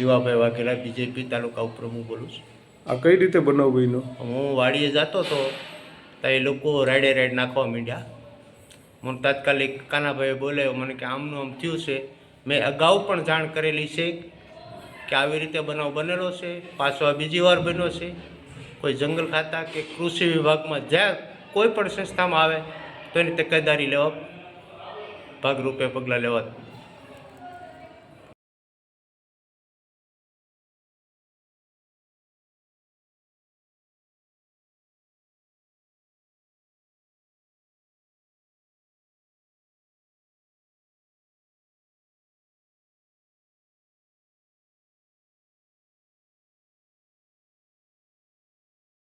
Jivabhai Vaghela, BJP તાલુકા ઉપપ્રમુખ બોલું છું. આ કઈ રીતે બનાવ બન્યો? હું વાડીએ જતો હતો તો એ લોકો રાઈડ નાખવા માંડ્યા. મને તાત્કાલિક કાનાભાઈએ બોલાવ્યો, મને કે આમનું આમ થયું છે. મેં અગાઉ પણ જાણ કરેલી છે કે આવી રીતે બનાવ બનેલો છે, પાછો આ બીજી વાર બન્યો છે. કોઈ જંગલ ખાતા કે કૃષિ વિભાગમાં જ્યાં કોઈ પણ સંસ્થામાં આવે તો એની તકેદારી લેવા ભાગરૂપે પગલાં લેવા.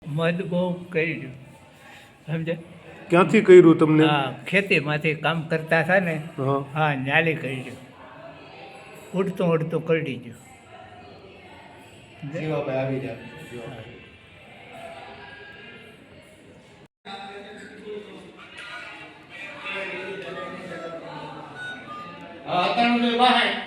મધ બહુ કર્યું, સમજે? ક્યાંથી કર્યું તમને? હા, ખેતીમાંથી કામ કરતા હતા ને. હા. હા, ન્યાલી કર્યું, ઉડતું ઉડતું કરડી ગયું. જીવાભાઈ આવી જાય. હા, 93 બાય